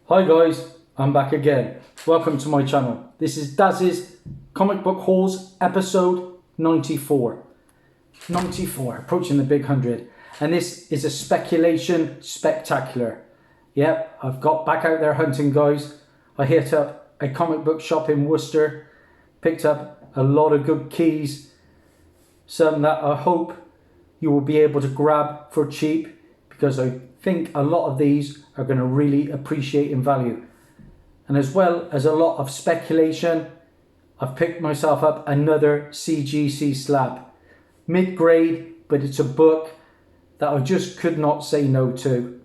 Hi guys, I'm back again. Welcome to my channel. This is Dazzie's Comic Book Hauls episode 94. 94, approaching the big 100. And this is a speculation spectacular. Yep, I've got back out there hunting, guys. I hit up a comic book shop in Worcester, picked up a lot of good keys, some that I hope you will be able to grab for cheap, because I think a lot of these are going to really appreciate in value. And as well as a lot of speculation, I've picked myself up another CGC slab. Mid-grade, but it's a book that I just could not say no to,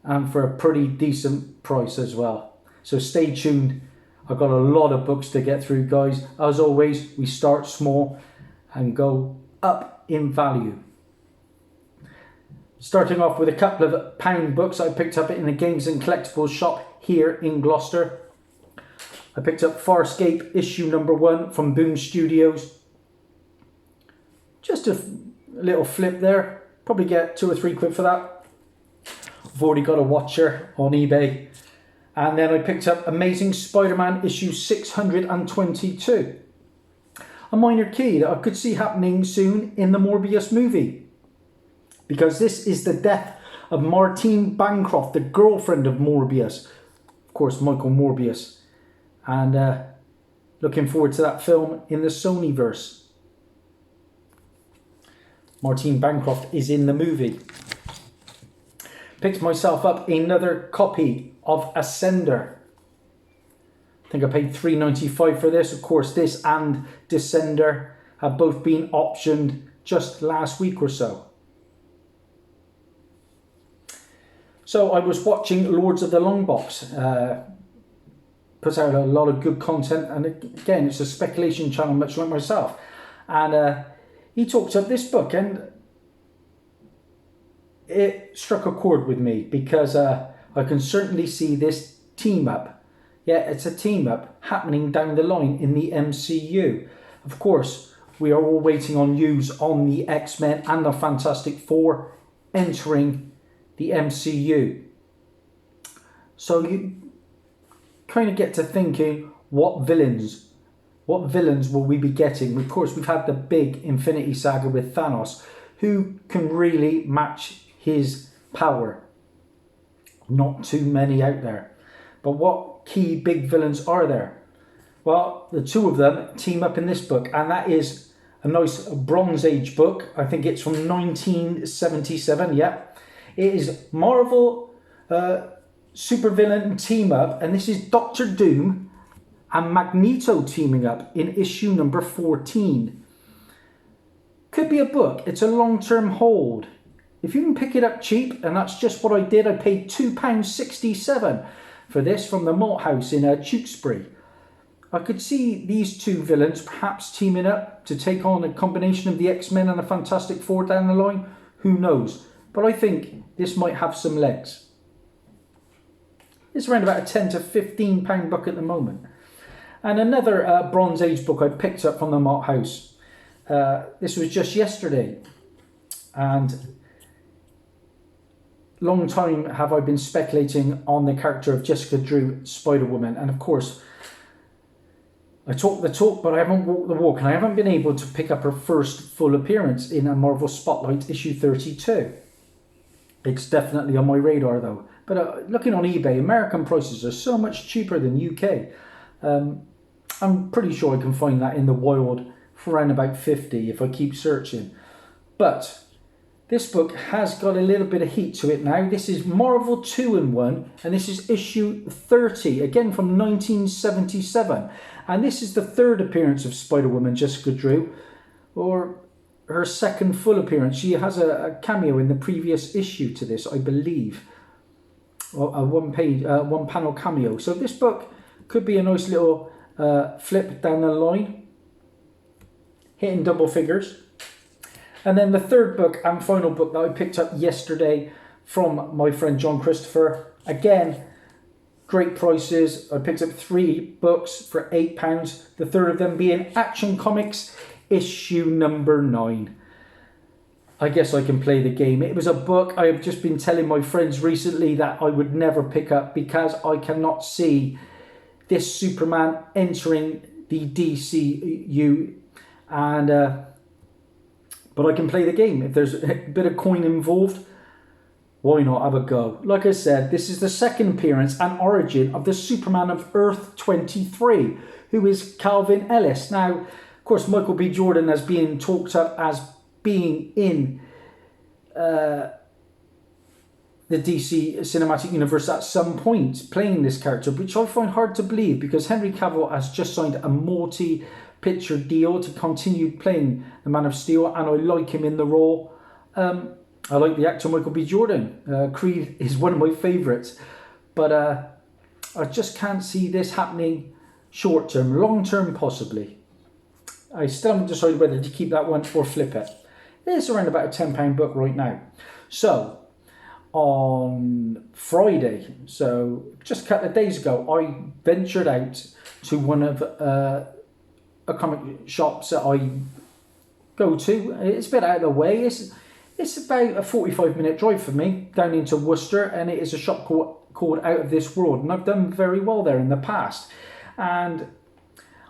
and for a pretty decent price as well. So stay tuned. I've got a lot of books to get through, guys. As always, we start small and go up in value. Starting off with a couple of pound books I picked up in the Games and Collectibles shop here in Gloucester. I picked up Farscape issue number 1 from Boom Studios. Just a little flip there. Probably get £2 or £3 for that. I've already got a watcher on eBay. And then I picked up Amazing Spider-Man issue 622. A minor key that I could see happening soon in the Morbius movie, because this is the death of Martine Bancroft, the girlfriend of Morbius. Of course, Michael Morbius. And looking forward to that film in the Sonyverse. Martine Bancroft is in the movie. Picked myself up another copy of Ascender. I think I paid $3.95 for this. Of course, this and Descender have both been optioned just last week or so. So I was watching Lords of the Longbox. Puts out a lot of good content, and again, it's a speculation channel much like myself. And he talks up this book, and it struck a chord with me, because I can certainly see this team up. Yeah, it's a team up happening down the line in the MCU. Of course, we are all waiting on news on the X-Men and the Fantastic Four entering the MCU. So you kind of get to thinking, what villains will we be getting? Of course, we've had the big Infinity Saga with Thanos. Who can really match his power? Not too many out there. But what key big villains are there? Well, the two of them team up in this book, and that is a nice Bronze Age book. I think it's from 1977, yeah. It is Marvel supervillain team up, and this is Doctor Doom and Magneto teaming up in issue number 14. Could be a book. It's a long-term hold. If you can pick it up cheap, and that's just what I did. I paid £2.67 for this from the Malt House in Tewkesbury. I could see these two villains perhaps teaming up to take on a combination of the X-Men and the Fantastic Four down the line. Who knows? But I think this might have some legs. It's around about a £10 to £15 book at the moment. And another Bronze Age book I picked up from the Malt House. This was just yesterday. And long time have I been speculating on the character of Jessica Drew, Spider-Woman. And of course, I talk the talk, but I haven't walked the walk. And I haven't been able to pick up her first full appearance in a Marvel Spotlight issue 32. It's definitely on my radar though. But looking on eBay, American prices are so much cheaper than UK. I'm pretty sure I can find that in the wild for around about 50 if I keep searching. But this book has got a little bit of heat to it now. This is Marvel 2-in-1, and this is issue 30, again from 1977. And this is the third appearance of Spider-Woman Jessica Drew, or her second full appearance. She has a cameo in the previous issue to this, I believe. Well, a one panel cameo. So this book could be a nice little flip down the line, hitting double figures. And then the third book and final book that I picked up yesterday from my friend John Christopher. Again, great prices. I picked up 3 books for £8. The third of them being Action Comics issue number 9. I guess I can play the game. It was a book I have just been telling my friends recently that I would never pick up because I cannot see this Superman entering the DCU, and but I can play the game. If there's a bit of coin involved, why not have a go? Like I said, this is the second appearance and origin of the Superman of Earth 23, who is Calvin Ellis. Now, of course, Michael B. Jordan has been talked up as being in the DC Cinematic Universe at some point, playing this character, which I find hard to believe because Henry Cavill has just signed a multi-picture deal to continue playing the Man of Steel, and I like him in the role. I like the actor Michael B. Jordan. Creed is one of my favourites. But I just can't see this happening short term. Long term, possibly. I still haven't decided whether to keep that one or flip it. It's around about a £10 book right now. So, on Friday, so just a couple of days ago, I ventured out to one of a comic shops that I go to. It's a bit out of the way. It's about a 45-minute drive for me down into Worcester, and it is a shop called Out of This World, and I've done very well there in the past. And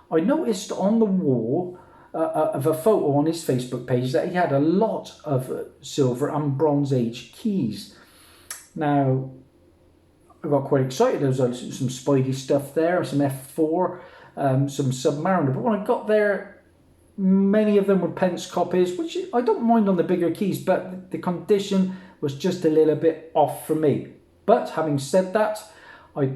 I noticed on the wall of a photo on his Facebook page that he had a lot of Silver and Bronze Age keys. Now, I got quite excited. There was some Spidey stuff there, some F4, some Submariner. But when I got there, many of them were pence copies, which I don't mind on the bigger keys, but the condition was just a little bit off for me. But having said that, I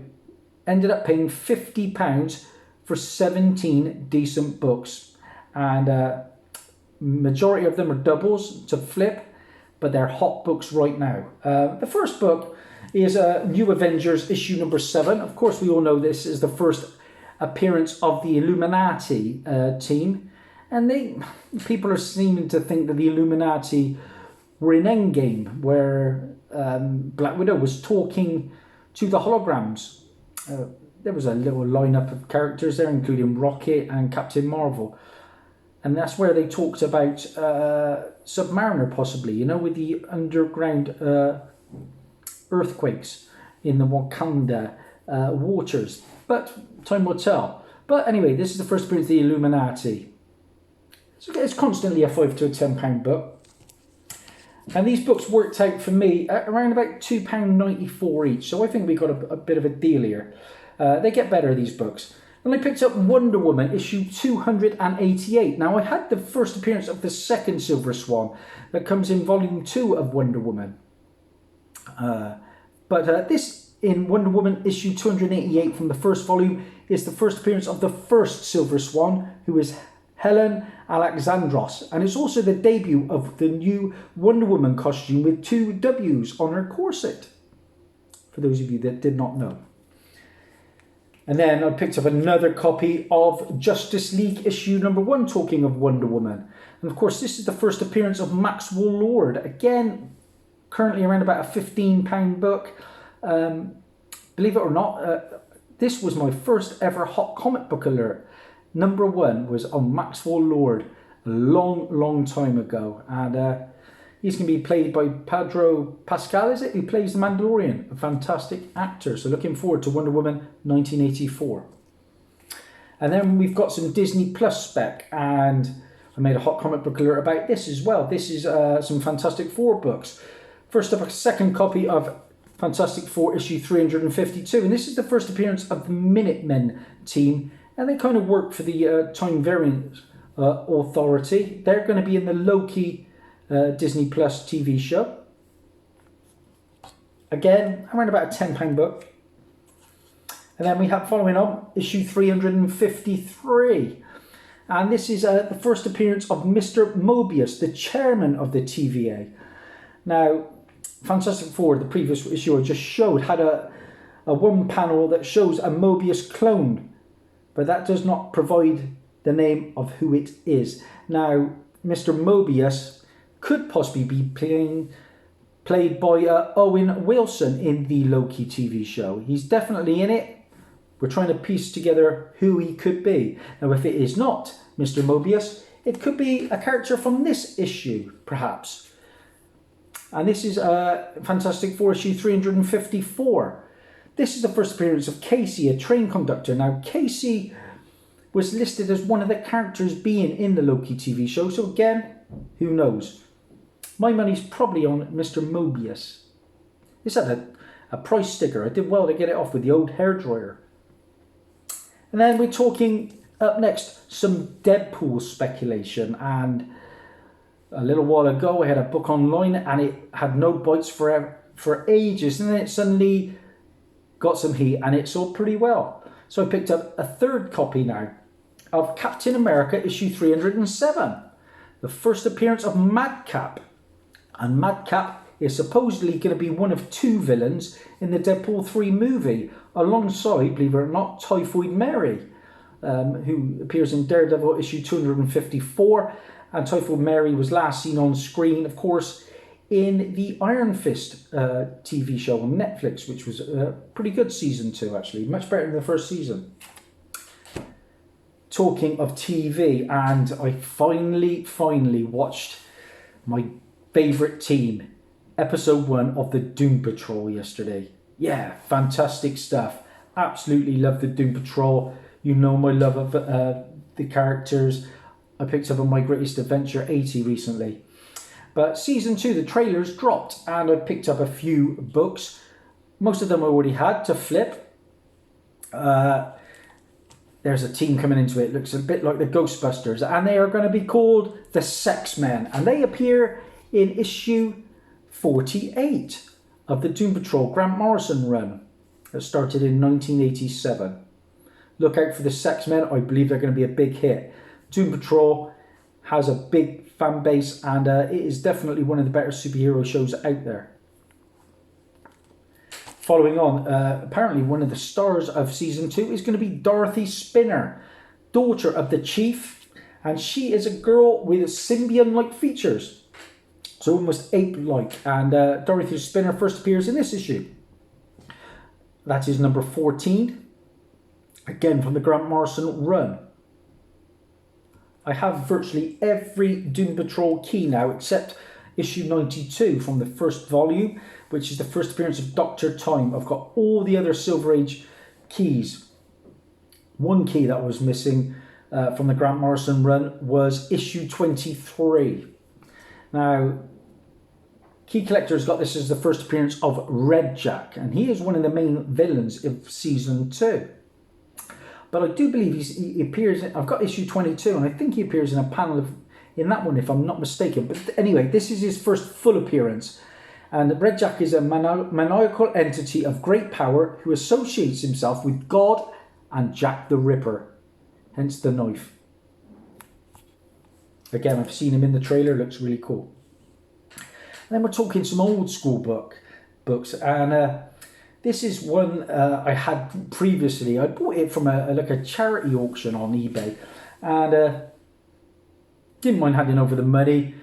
ended up paying £50 for 17 decent books. And majority of them are doubles to flip, but they're hot books right now. The first book is New Avengers issue number 7. Of course, we all know this is the first appearance of the Illuminati team. And people are seeming to think that the Illuminati were in Endgame, where Black Widow was talking to the holograms. There was a little lineup of characters there, including Rocket and Captain Marvel. And that's where they talked about Submariner, possibly, with the underground earthquakes in the Wakanda waters. But time will tell. But anyway, this is the first appearance of the Illuminati. So it's constantly a £5 to a £10 book. And these books worked out for me at around about £2.94 each. So I think we got a bit of a deal here. They get better, these books. And I picked up Wonder Woman issue 288. Now, I had the first appearance of the second Silver Swan that comes in volume 2 of Wonder Woman. But this, in Wonder Woman issue 288 from the first volume, is the first appearance of the first Silver Swan, who is Helen Alexandros, and it's also the debut of the new Wonder Woman costume with 2 W's on her corset, for those of you that did not know. And then I picked up another copy of Justice League issue number 1, talking of Wonder Woman. And of course, this is the first appearance of Maxwell Lord, again, currently around about a £15 book. Believe it or not, this was my first ever hot comic book alert. Number 1 was on Maxwell Lord a long time ago. And he's going to be played by Pedro Pascal, is it? Who plays the Mandalorian, a fantastic actor. So looking forward to Wonder Woman 1984. And then we've got some Disney Plus spec. And I made a hot comic book alert about this as well. This is some Fantastic Four books. First up, a second copy of Fantastic Four issue 352. And this is the first appearance of the Minutemen team. And they kind of work for the Time Variance Authority. They're going to be in the Loki Disney Plus TV show. Again, around about a £10 book. And then we have, following on, issue 353. And this is the first appearance of Mr. Mobius, the chairman of the TVA. Now, Fantastic Four, the previous issue I just showed, had a one panel that shows a Mobius clone. But that does not provide the name of who it is. Now, Mr. Mobius could possibly be played by Owen Wilson in the Loki TV show. He's definitely in it. We're trying to piece together who he could be. Now, if it is not Mr. Mobius, it could be a character from this issue, perhaps. And this is Fantastic Four issue 354. This is the first appearance of Casey, a train conductor. Now, Casey was listed as one of the characters being in the Loki TV show. So again, who knows? My money's probably on Mr. Mobius. This had a price sticker. I did well to get it off with the old hairdryer. And then we're talking up next, some Deadpool speculation. And a little while ago, I had a book online and it had no bites for ages. And then it suddenly got some heat and it sold pretty well. So I picked up a third copy now of Captain America issue 307. The first appearance of Madcap. And Madcap is supposedly going to be one of two villains in the Deadpool 3 movie, alongside, believe it or not, Typhoid Mary, who appears in Daredevil issue 254. And Typhoid Mary was last seen on screen, of course, in the Iron Fist TV show on Netflix, which was a pretty good season 2, actually. Much better than the first season. Talking of TV, and I finally watched my favourite team, episode 1 of the Doom Patrol yesterday. Yeah, fantastic stuff. Absolutely love the Doom Patrol. You know my love of the characters. I picked up on My Greatest Adventure 80 recently. But season 2, the trailers dropped, and I picked up a few books. Most of them I already had to flip. There's a team coming into it. Looks a bit like the Ghostbusters, and they are going to be called the Sex Men, and they appear in issue 48 of the Doom Patrol Grant Morrison run that started in 1987. Look out for the Sex Men. I believe they're going to be a big hit. Doom Patrol has a big fan base, and it is definitely one of the better superhero shows out there. Following on, apparently one of the stars of season 2 is going to be Dorothy Spinner, daughter of the Chief, and she is a girl with symbiont-like features, so almost ape-like. And Dorothy Spinner first appears in this issue. That is number 14, again from the Grant Morrison run. I have virtually every Doom Patrol key now except issue 92 from the first volume, which is the first appearance of Dr. Time. I've got all the other Silver Age keys. One key that was missing from the Grant Morrison run was issue 23. Now, Key Collector's got this as the first appearance of Red Jack, and he is one of the main villains of season 2. But I do believe he appears in, I've got issue 22, and I think he appears in a panel in that one, if I'm not mistaken. But anyway, this is his first full appearance. And Red Jack is a maniacal entity of great power who associates himself with God and Jack the Ripper, hence the knife. Again, I've seen him in the trailer, looks really cool. And then we're talking some old school books, and this is one I had previously. I bought it from a charity auction on eBay, and didn't mind handing over the money.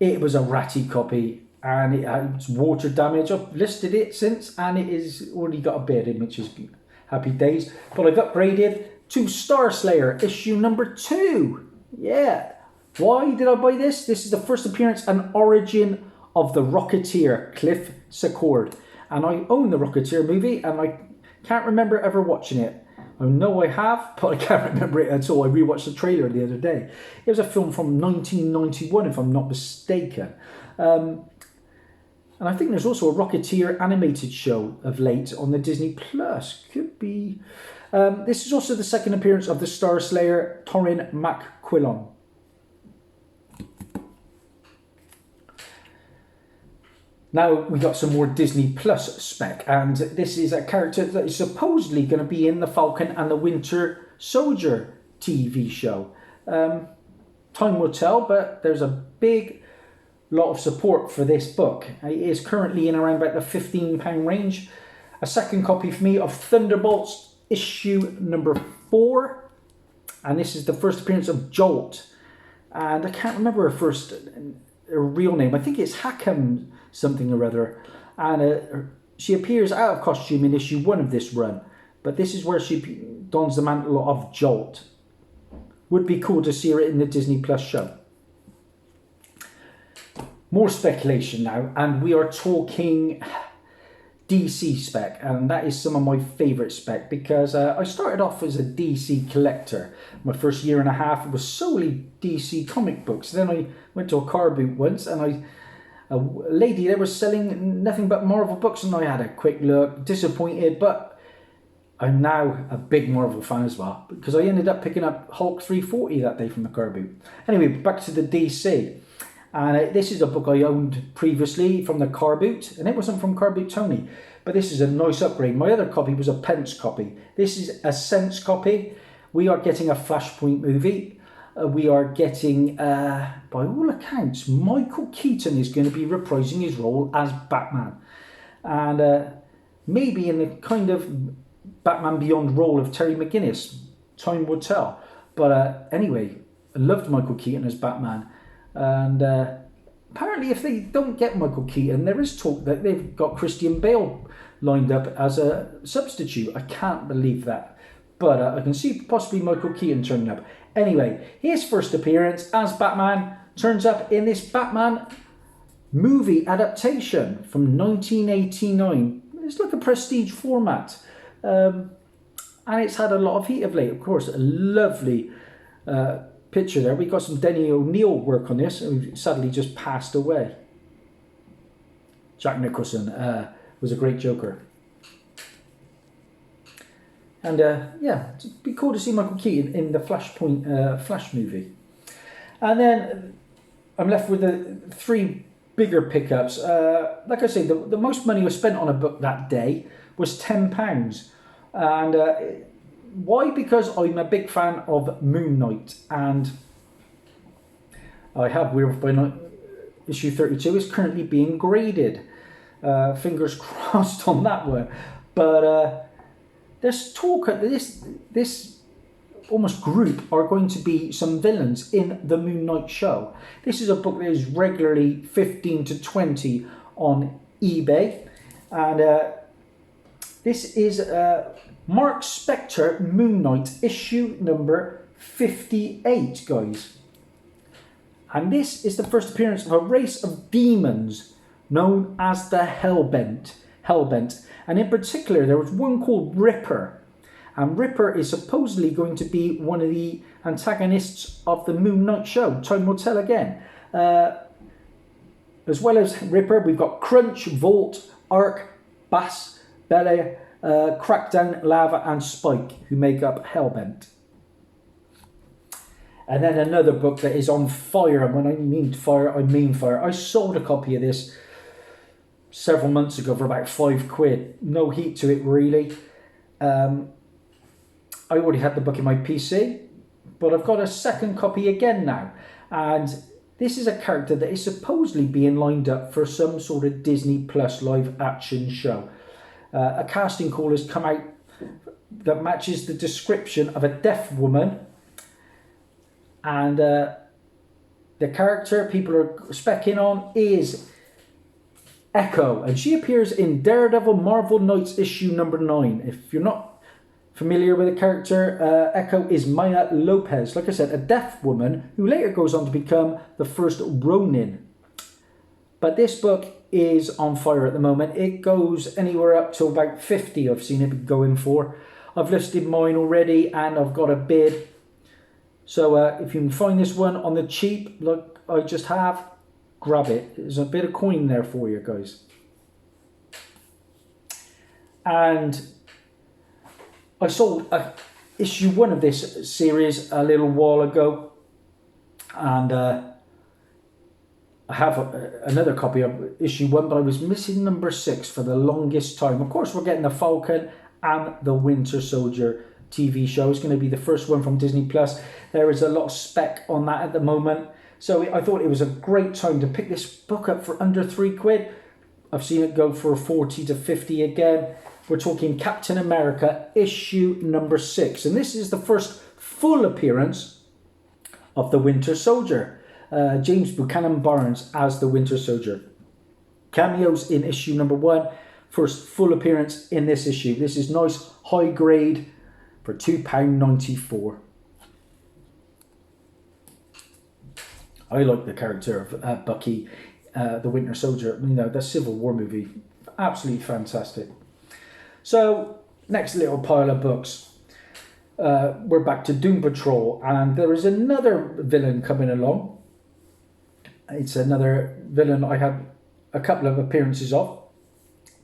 It was a ratty copy, and it had water damage. I've listed it since, and it is already got a bid in, which is happy days. But I've upgraded to Star Slayer issue number 2. Yeah. Why did I buy this? This is the first appearance and origin of the Rocketeer, Cliff Secord. And I own the Rocketeer movie, and I can't remember ever watching it. I know I have, but I can't remember it at all. I rewatched the trailer the other day. It was a film from 1991, if I'm not mistaken. And I think there's also a Rocketeer animated show of late on the Disney Plus. Could be. This is also the second appearance of the Star Slayer, Torin MacQuillan. Now we got some more Disney Plus spec, and this is a character that is supposedly going to be in the Falcon and the Winter Soldier TV show. Time will tell, but there's a big lot of support for this book. It is currently in around about the £15 range. A second copy for me of Thunderbolts issue number 4, and this is the first appearance of Jolt, and I can't remember her real name. I think it's Hakam something or other, and she appears out of costume in issue 1 of this run, but this is where she dons the mantle of Jolt. Would be cool to see her in the Disney Plus show. more speculation now, and we are talking DC spec, and that is some of my favourite spec, because I started off as a DC collector. My first year and a half was solely DC comic books. Then I went to a car boot once, and a lady there was selling nothing but Marvel books, and I had a quick look, disappointed, but I'm now a big Marvel fan as well, because I ended up picking up Hulk 340 that day from the car boot. Anyway, back to the DC. And this is a book I owned previously from the car boot, and it wasn't from Car Boot Tony, but this is a nice upgrade. My other copy was a pence copy. This is a cents copy. We are getting a Flashpoint movie. We are getting, by all accounts, Michael Keaton is going to be reprising his role as Batman. And maybe in the kind of Batman Beyond role of Terry McGinnis. Time will tell. But anyway, I loved Michael Keaton as Batman. And apparently if they don't get Michael Keaton, there is talk that they've got Christian Bale lined up as a substitute. I can't believe that. But I can see possibly Michael Keaton turning up. Anyway, his first appearance as Batman turns up in this Batman movie adaptation from 1989. It's like a prestige format. And it's had a lot of heat of late. Of course, a lovely picture there. We got some Denny O'Neil work on this, who sadly just passed away. Jack Nicholson was a great Joker. And yeah, it'd be cool to see Michael Keaton in the Flashpoint Flash movie. And then I'm left with the three bigger pickups. Like I say, the most money was spent on a book that day was £10. And why? Because I'm a big fan of Moon Knight, and I have Werewolf by Night issue 32 is currently being graded. Fingers crossed on that one. But there's talk that this almost group are going to be some villains in the Moon Knight show. This is a book that is regularly 15 to 20 on eBay, and this is Mark Spector Moon Knight issue number 58, guys. And this is the first appearance of a race of demons known as the Hellbent. And in particular, there was one called Ripper. And Ripper is supposedly going to be one of the antagonists of the Moon Knight show. Time will tell again. As well as Ripper, we've got Crunch, Volt, Arc, Bass, Bella, Crackdown, Lava and Spike, who make up Hellbent. And then another book that is on fire, and when I mean fire, I mean fire. I sold a copy of this several months ago for about £5. No heat to it, really. I already had the book in my PC, but I've got a second copy again now. And this is a character that is supposedly being lined up for some sort of Disney Plus live action show. A casting call has come out that matches the description of a deaf woman, and the character people are specking on is Echo, and she appears in Daredevil Marvel Knights issue number 9. If you're not familiar with the character, Echo is Maya Lopez, like I said, a deaf woman who later goes on to become the first Ronin. But this book is on fire at the moment. It goes anywhere up to about 50 I've seen it going for. I've listed mine already and I've got a bid. So if you can find this one on the cheap, like I just have, grab it. There's a bit of coin there for you guys. And I sold issue 1 of this series a little while ago. And I have another copy of issue 1, but I was missing number 6 for the longest time. Of course, we're getting the Falcon and the Winter Soldier TV show. It's going to be the first one from Disney Plus. There is a lot of spec on that at the moment. So I thought it was a great time to pick this book up for under £3. I've seen it go for 40 to 50 again. We're talking Captain America issue number 6. And this is the first full appearance of the Winter Soldier. James Buchanan Barnes as the Winter Soldier. Cameos in issue number 1. First full appearance in this issue. This is nice high grade for £2.94. I like the character of Bucky. The Winter Soldier, you know, the Civil War movie. Absolutely fantastic. So, next little pile of books. We're back to Doom Patrol, and there is another villain coming along. It's another villain I had a couple of appearances of,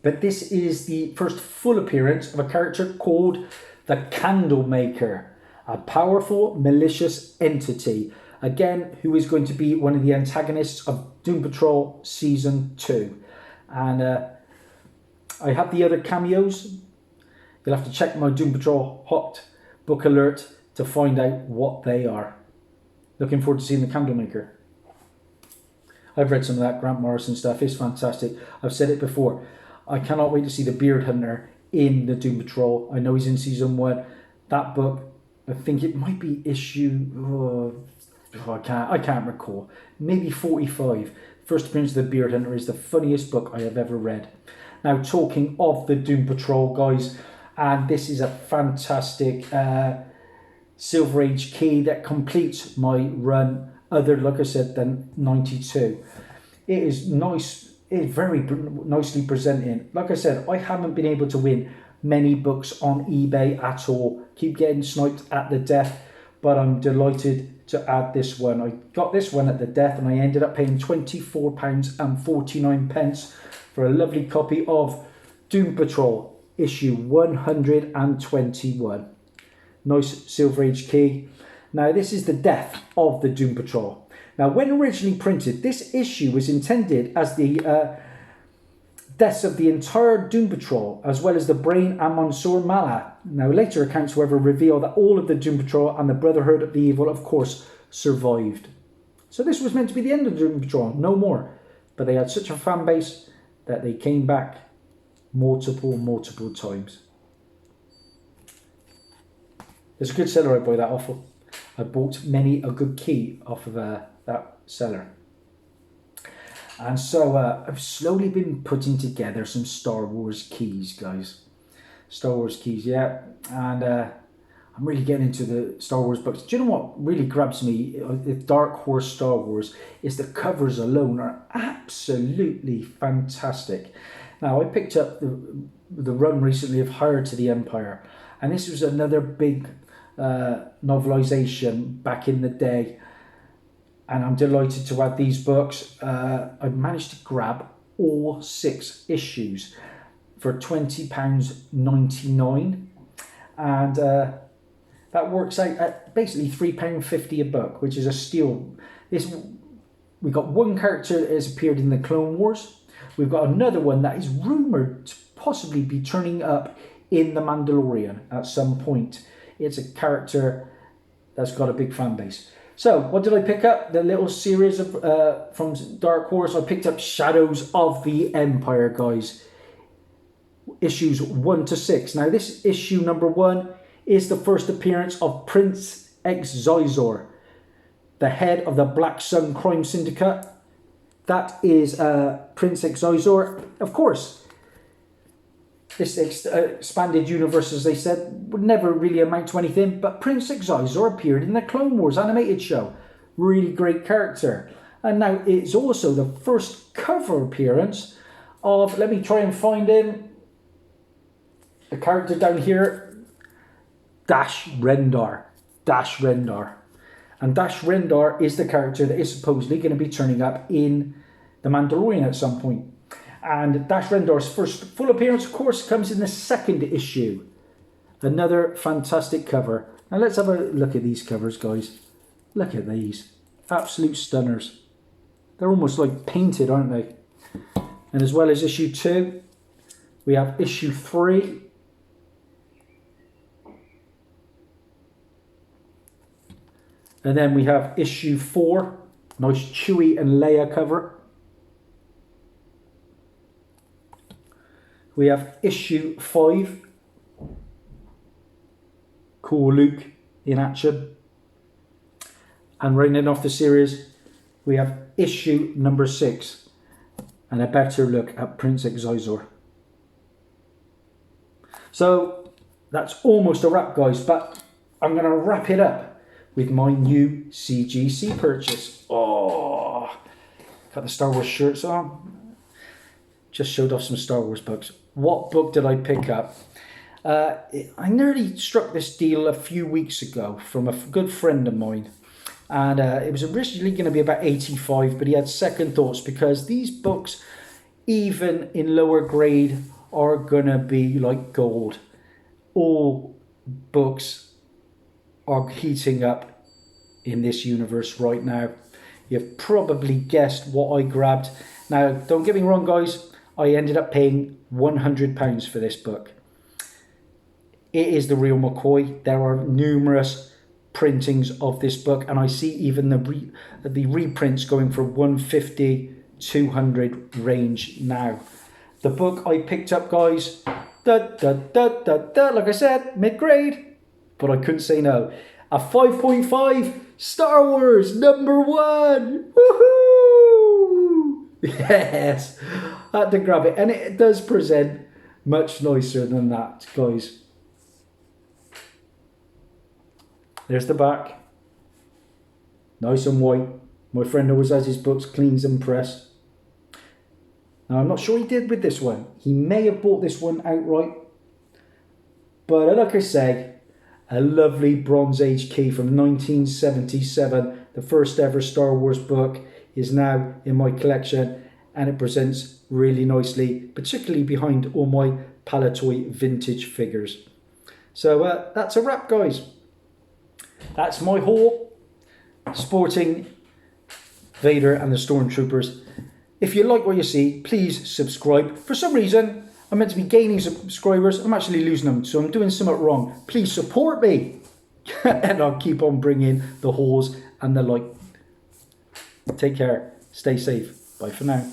but this is the first full appearance of a character called the Candlemaker, a powerful, malicious entity, again, who is going to be one of the antagonists of Doom Patrol Season 2. And I have the other cameos. You'll have to check my Doom Patrol Hot Book Alert to find out what they are. Looking forward to seeing the Candlemaker. I've read some of that Grant Morrison stuff. It's fantastic. I've said it before. I cannot wait to see the Beard Hunter in the Doom Patrol. I know he's in Season 1. That book, I think it might be issue... I can't recall. Maybe 45. First appearance of the Beard Hunter is the funniest book I have ever read. Now, talking of the Doom Patrol, guys, and this is a fantastic Silver Age key that completes my run, other, like I said, than 92. It is nice. It's very nicely presented. Like I said, I haven't been able to win many books on eBay at all. Keep getting sniped at the death, but I'm delighted to add this one. I got this one at the death, and I ended up paying £24.49 for a lovely copy of Doom Patrol, issue 121. Nice Silver Age key. Now, this is the death of the Doom Patrol. Now, when originally printed, this issue was intended as the deaths of the entire Doom Patrol, as well as the Brain and Monsieur Mallah. Now, later accounts, however, reveal that all of the Doom Patrol and the Brotherhood of the Evil, of course, survived. So this was meant to be the end of Doom Patrol, no more. But they had such a fan base that they came back multiple times. It's a good seller I buy that off of. I bought many a good key off of that seller. And so I've slowly been putting together some Star Wars keys, guys. Star Wars keys, yeah. And I'm really getting into the Star Wars books. Do you know what really grabs me with Dark Horse Star Wars is the covers alone are absolutely fantastic. Now, I picked up the run recently of Higher to the Empire. And this was another big novelization back in the day. And I'm delighted to add these books. I managed to grab all 6 issues for £20.99. And that works out at basically £3.50 a book, which is a steal. We got one character that has appeared in the Clone Wars. We've got another one that is rumoured to possibly be turning up in The Mandalorian at some point. It's a character that's got a big fan base. So, what did I pick up? The little series of from Dark Horse. I picked up Shadows of the Empire, guys. Issues 1 to 6. Now, this issue number 1 is the first appearance of Prince Xizor, the head of the Black Sun crime syndicate. That is Prince Xizor. Of course, this expanded universe, as they said, would never really amount to anything, but Prince Xizor appeared in the Clone Wars animated show. Really great character. And now it's also the first cover appearance of, let me try and find him, the character down here, Dash Rendar. Dash Rendar. And Dash Rendar is the character that is supposedly going to be turning up in The Mandalorian at some point. And Dash Rendar's first full appearance, of course, comes in the 2nd issue. Another fantastic cover. Now let's have a look at these covers, guys. Look at these. Absolute stunners. They're almost like painted, aren't they? And as well as issue 2, we have issue 3. And then we have issue 4. Nice Chewie and Leia cover. We have issue 5. Cool Luke in action. And rounding off the series, we have issue number 6. And a better look at Prince Xizor. So that's almost a wrap, guys. But I'm going to wrap it up with my new CGC purchase. Oh, Got the Star Wars shirts on. Just showed off some Star Wars books. What book did I pick up? I nearly struck this deal a few weeks ago from a good friend of mine. And it was originally going to be about 85, but he had second thoughts because these books, even in lower grade, are going to be like gold. All books are heating up in this universe right now. You've probably guessed what I grabbed. Now, don't get me wrong, guys. I ended up paying £100 for this book. It is the real McCoy. There are numerous printings of this book, and I see even the reprints going for 150, 200 range now. The book I picked up, guys, like I said, mid-grade, but I couldn't say no. A 5.5 Star Wars #1. Woohoo! Yes, I had to grab it, and it does present much nicer than that, guys. There's the back. Nice and white. My friend always has his books cleans and pressed. Now, I'm not sure he did with this one. He may have bought this one outright. But like I say, a lovely Bronze Age key from 1977. The first ever Star Wars book is now in my collection. And it presents really nicely, particularly behind all my Palatoy vintage figures. So that's a wrap, guys. That's my haul, sporting Vader and the Stormtroopers. If you like what you see, please subscribe. For some reason, I'm meant to be gaining subscribers. I'm actually losing them, so I'm doing something wrong. Please support me, and I'll keep on bringing the hauls and the like. Take care. Stay safe. Bye for now.